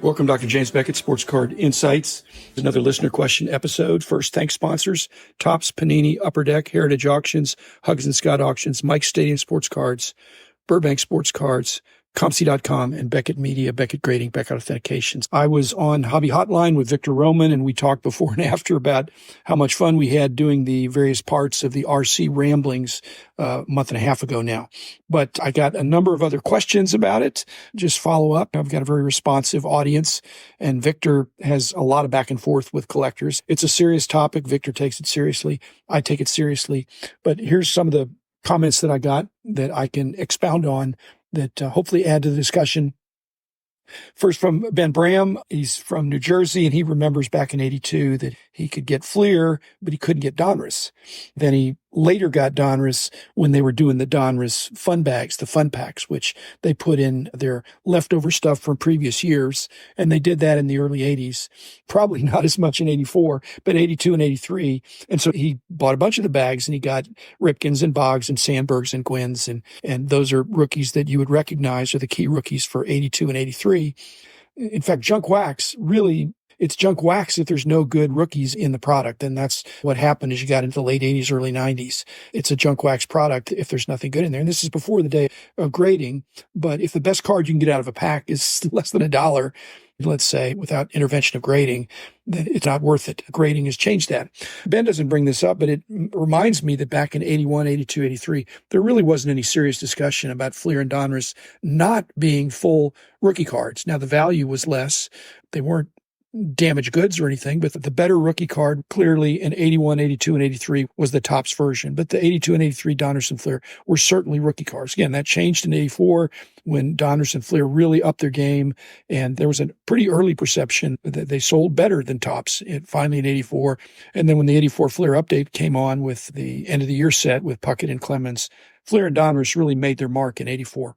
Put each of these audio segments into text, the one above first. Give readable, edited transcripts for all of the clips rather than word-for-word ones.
Welcome, Dr. James Beckett, Sports Card Insights. Another listener question episode. First, thanks sponsors: Topps, Panini, Upper Deck, Heritage Auctions, Hugs and Scott Auctions, Mike Stadium Sports Cards, Burbank Sports Cards, ComC.com, and Beckett Media, Beckett Grading, Beckett Authentications. I was on Hobby Hotline with Victor Roman, and we talked before and after about how much fun we had doing the various parts of the RC ramblings a month and a half ago now. But I got a number of other questions about it. Just follow up. I've got a very responsive audience, and Victor has a lot of back and forth with collectors. It's a serious topic. Victor takes it seriously. I take it seriously. But here's some of the comments that I got that I can expound on that hopefully add to the discussion. First, from Ben Bram. He's from New Jersey, and he remembers back in 82 that he could get Fleer, but he couldn't get Donruss. Then he later got Donruss when they were doing the Donruss fun bags, the fun packs, which they put in their leftover stuff from previous years. And they did that in the early 80s, probably not as much in 84, but 82 and 83. And so he bought a bunch of the bags, and he got Ripkins and Boggs and Sandbergs and Gwynns. And those are rookies that you would recognize are the key rookies for 82 and 83. In fact, junk wax, really, it's junk wax if there's no good rookies in the product. And that's what happened as you got into the late 80s, early 90s. It's a junk wax product if there's nothing good in there. And this is before the day of grading. But if the best card you can get out of a pack is less than $1, let's say, without intervention of grading, then it's not worth it. Grading has changed that. Ben doesn't bring this up, but it reminds me that back in 81, 82, 83, there really wasn't any serious discussion about Fleer and Donruss not being full rookie cards. Now, the value was less. They weren't damaged goods or anything, but the better rookie card clearly in 81, 82, and 83 was the Topps version. But the 82 and 83 Donruss and Fleer were certainly rookie cards. Again, that changed in 84 when Donruss and Fleer really upped their game, and there was a pretty early perception that they sold better than Topps finally in 84. And then when the 84 Fleer update came on with the end of the year set with Puckett and Clemens, Fleer and Donruss really made their mark in 84.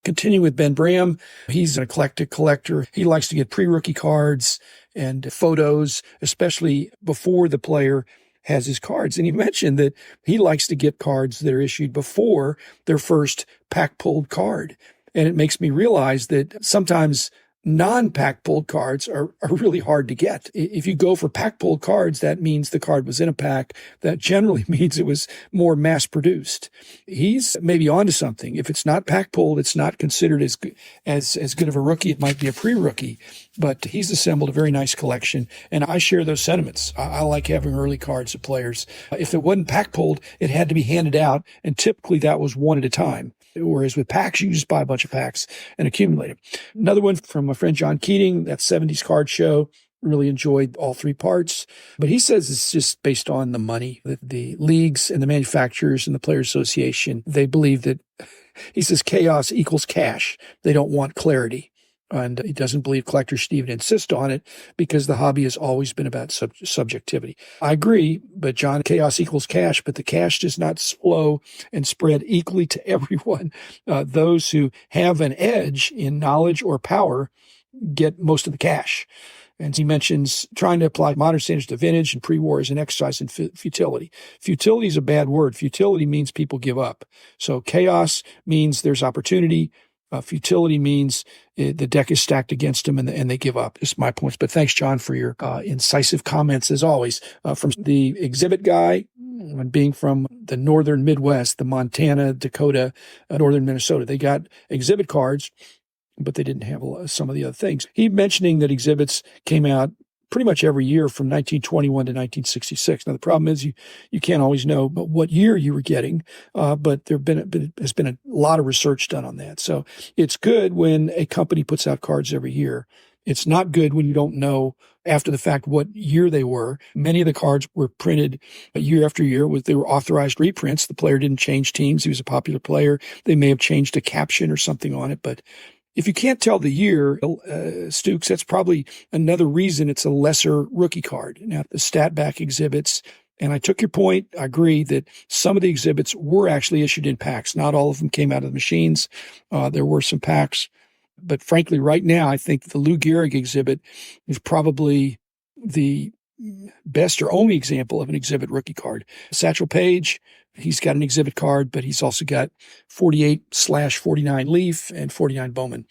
Continue with Ben Bram. He's an eclectic collector. He likes to get pre-rookie cards and photos, especially before the player has his cards. And he mentioned that he likes to get cards that are issued before their first pack-pulled card. And it makes me realize that sometimes non-pack pulled cards are really hard to get. If you go for pack pulled cards, that means the card was in a pack. That generally means it was more mass produced. He's maybe onto something. If it's not pack pulled, it's not considered as good of a rookie. It might be a pre-rookie, but he's assembled a very nice collection, and I share those sentiments. I like having early cards of players. If it wasn't pack pulled, it had to be handed out, and typically that was one at a time. Whereas with packs, you just buy a bunch of packs and accumulate them. Another one from my friend John Keating, that 70s card show. Really enjoyed all three parts. But he says it's just based on the money. The leagues and the manufacturers and the Players Association, they believe that, he says, chaos equals cash. They don't want clarity. And he doesn't believe collectors should even insist on it because the hobby has always been about subjectivity. I agree, but John, chaos equals cash, but the cash does not flow and spread equally to everyone. Those who have an edge in knowledge or power get most of the cash. And he mentions trying to apply modern standards to vintage and pre-war as an exercise in futility. Futility is a bad word. Futility means people give up. So chaos means there's opportunity. Futility means the deck is stacked against them and they give up. Just my points. But thanks, John, for your incisive comments, as always. From the exhibit guy, being from the northern Midwest, the Montana, Dakota, northern Minnesota, they got exhibit cards, but they didn't have some of the other things. He mentioning that exhibits came out pretty much every year from 1921 to 1966. Now, the problem is you can't always know what year you were getting, but has been a lot of research done on that. So it's good when a company puts out cards every year. It's not good when you don't know after the fact what year they were. Many of the cards were printed year after year. They were authorized reprints. The player didn't change teams. He was a popular player. They may have changed a caption or something on it, but if you can't tell the year, Stukes, that's probably another reason it's a lesser rookie card. Now, the stat back exhibits, and I took your point. I agree that some of the exhibits were actually issued in packs. Not all of them came out of the machines. There were some packs. But frankly, right now, I think the Lou Gehrig exhibit is probably the best or only example of an exhibit rookie card. Satchel Paige, he's got an exhibit card, but he's also got 48/49 Leaf and 49 Bowman.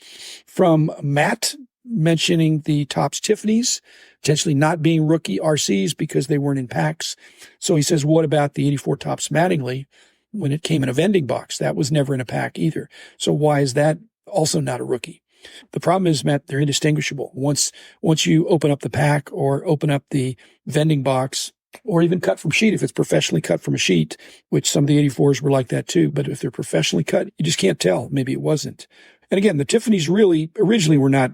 From Matt mentioning the Topps Tiffany's, potentially not being rookie RCs because they weren't in packs. So he says, what about the 84 Topps Mattingly when it came in a vending box? That was never in a pack either. So why is that also not a rookie? The problem is, Matt, they're indistinguishable. Once you open up the pack or open up the vending box, or even cut from sheet, if it's professionally cut from a sheet, which some of the 84s were like that too. But if they're professionally cut, you just can't tell. Maybe it wasn't. And again, the Tiffany's really originally were not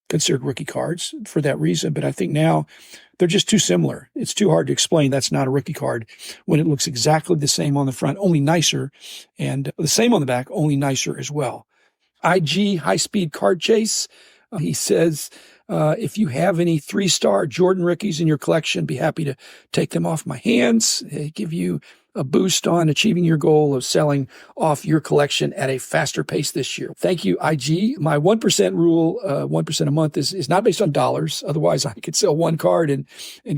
considered rookie cards for that reason. But I think now they're just too similar. It's too hard to explain that's not a rookie card when it looks exactly the same on the front, only nicer, and the same on the back, only nicer as well. IG high-speed card chase. He says, if you have any 3-star Jordan rookies in your collection, be happy to take them off my hands. They give you a boost on achieving your goal of selling off your collection at a faster pace this year. Thank you, IG. My 1% rule, 1% a month is not based on dollars. Otherwise, I could sell one card and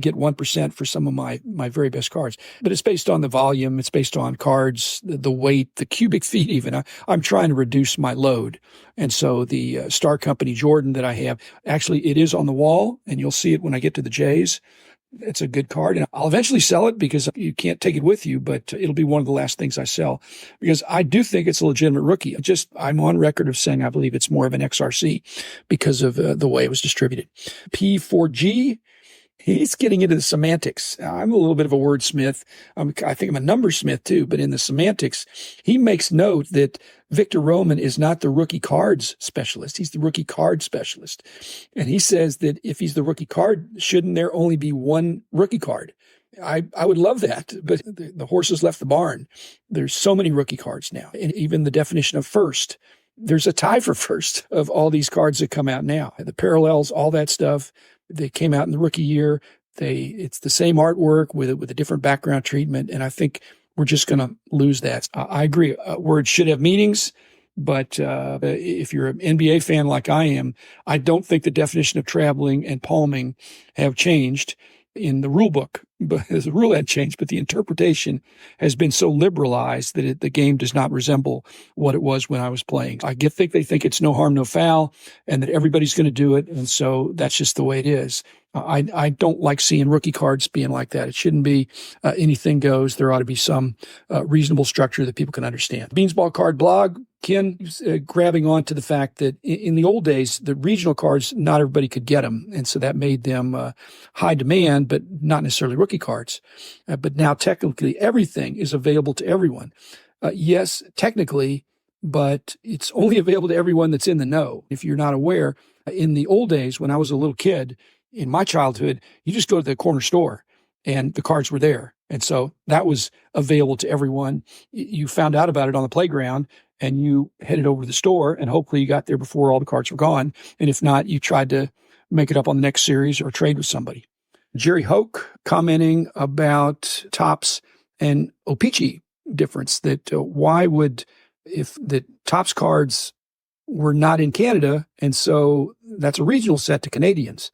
get 1% for some of my very best cards. But it's based on the volume. It's based on cards, the weight, the cubic feet even. I'm trying to reduce my load. And so the Star Company Jordan that I have, actually it is on the wall, and you'll see it when I get to the Jays. It's a good card, and I'll eventually sell it because you can't take it with you, but it'll be one of the last things I sell because I do think it's a legitimate rookie. I'm on record of saying I believe it's more of an XRC because of the way it was distributed. P4G, he's getting into the semantics. I'm a little bit of a wordsmith. I think I'm a numbersmith too, but in the semantics, he makes note that Victor Roman is not the rookie cards specialist. He's the rookie card specialist. And he says that if he's the rookie card, shouldn't there only be one rookie card? I would love that, but the horses left the barn. There's so many rookie cards now. And even the definition of first, there's a tie for first of all these cards that come out now. The parallels, all that stuff, they came out in the rookie year. It's the same artwork with a different background treatment. And I think we're just going to lose that. I agree. Words should have meanings, but if you're an NBA fan like I am, I don't think the definition of traveling and palming have changed in the rule book. But the rule had changed, but the interpretation has been so liberalized that the game does not resemble what it was when I was playing. I think they think it's no harm, no foul, and that everybody's going to do it. And so that's just the way it is. I don't like seeing rookie cards being like that. It shouldn't be anything goes. There ought to be some reasonable structure that people can understand. Beansball Card Blog, Ken, grabbing on to the fact that in the old days, the regional cards, not everybody could get them. And so that made them high demand, but not necessarily rookie cards. But now technically everything is available to everyone. Yes, technically, but it's only available to everyone that's in the know. If you're not aware, in the old days, when I was a little kid, in my childhood, you just go to the corner store and the cards were there. And so that was available to everyone. You found out about it on the playground and you headed over to the store and hopefully you got there before all the cards were gone. And if not, you tried to make it up on the next series or trade with somebody. Jerry Hoke commenting about Topps and O-Pee-Chee difference, that why would, if the Topps cards were not in Canada, and so that's a regional set to Canadians.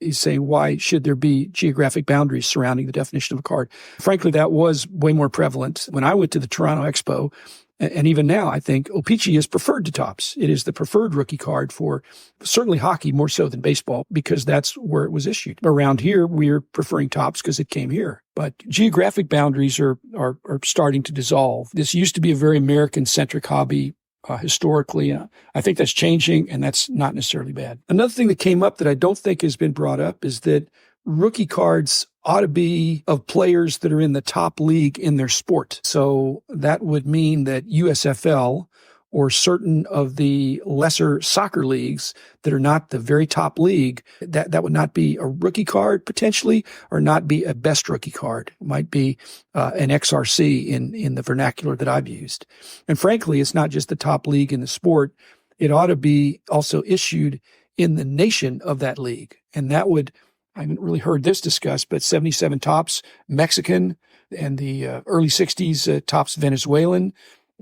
He's saying, why should there be geographic boundaries surrounding the definition of a card? Frankly, that was way more prevalent when I went to the Toronto Expo. And even now, I think O-Pee-Chee is preferred to Topps. It is the preferred rookie card for certainly hockey, more so than baseball, because that's where it was issued. Around here, we're preferring Topps because it came here. But geographic boundaries are starting to dissolve. This used to be a very American-centric hobby. Historically, I think that's changing, and that's not necessarily bad. Another thing that came up that I don't think has been brought up is that rookie cards ought to be of players that are in the top league in their sport. So that would mean that USFL or certain of the lesser soccer leagues that are not the very top league, that would not be a rookie card potentially, or not be a best rookie card. It might be an XRC in the vernacular that I've used. And frankly, it's not just the top league in the sport. It ought to be also issued in the nation of that league. And that would, I haven't really heard this discussed, but 77 Topps Mexican and the early 60s Topps Venezuelan.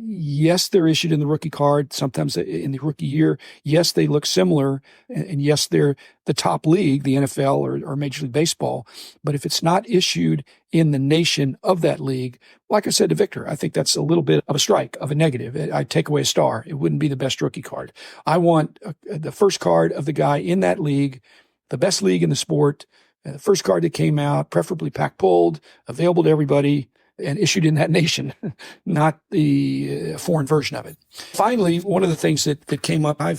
Yes, they're issued in the rookie card, sometimes in the rookie year. Yes, they look similar. And yes, they're the top league, the NFL or Major League Baseball. But if it's not issued in the nation of that league, like I said to Victor, I think that's a little bit of a strike, of a negative. I'd take away a star. It wouldn't be the best rookie card. I want the first card of the guy in that league, the best league in the sport, the first card that came out, preferably pack-pulled, available to everybody, and issued in that nation, not the foreign version of it. Finally, one of the things that came up, I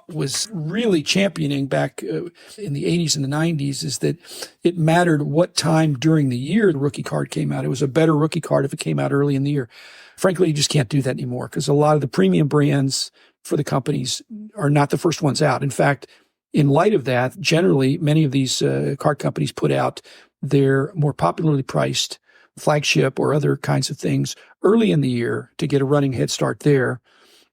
was really championing back in the 80s and the 90s, is that it mattered what time during the year the rookie card came out. It was a better rookie card if it came out early in the year. Frankly, you just can't do that anymore because a lot of the premium brands for the companies are not the first ones out. In fact, in light of that, generally, many of these card companies put out their more popularly priced flagship or other kinds of things early in the year to get a running head start there.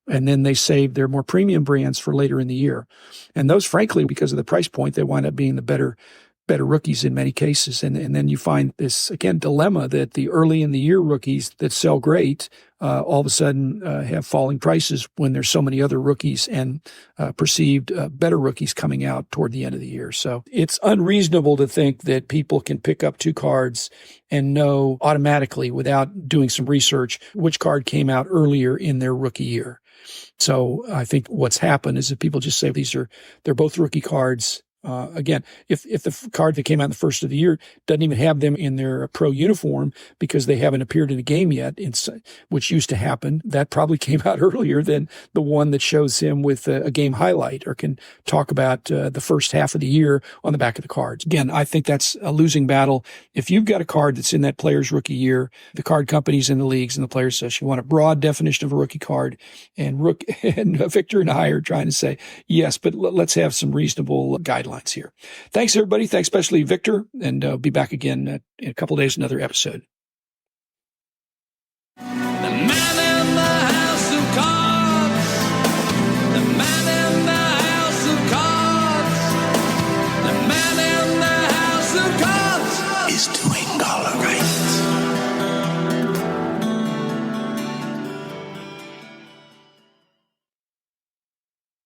And then they save their more premium brands for later in the year. And those, frankly, because of the price point, they wind up being the better rookies in many cases. And then you find this, again, dilemma that the early in the year rookies that sell great all of a sudden have falling prices when there's so many other rookies and perceived better rookies coming out toward the end of the year. So it's unreasonable to think that people can pick up two cards and know automatically without doing some research which card came out earlier in their rookie year. So I think what's happened is that people just say they're both rookie cards. Again, if the card that came out in the first of the year doesn't even have them in their pro uniform because they haven't appeared in a game yet, which used to happen, that probably came out earlier than the one that shows him with a game highlight or can talk about the first half of the year on the back of the cards. Again, I think that's a losing battle. If you've got a card that's in that player's rookie year, the card companies in the leagues and the players says you want a broad definition of a rookie card, and Victor and I are trying to say, yes, but let's have some reasonable guidelines here. Thanks, everybody. Thanks, especially Victor. And I'll be back again in a couple of days, another episode.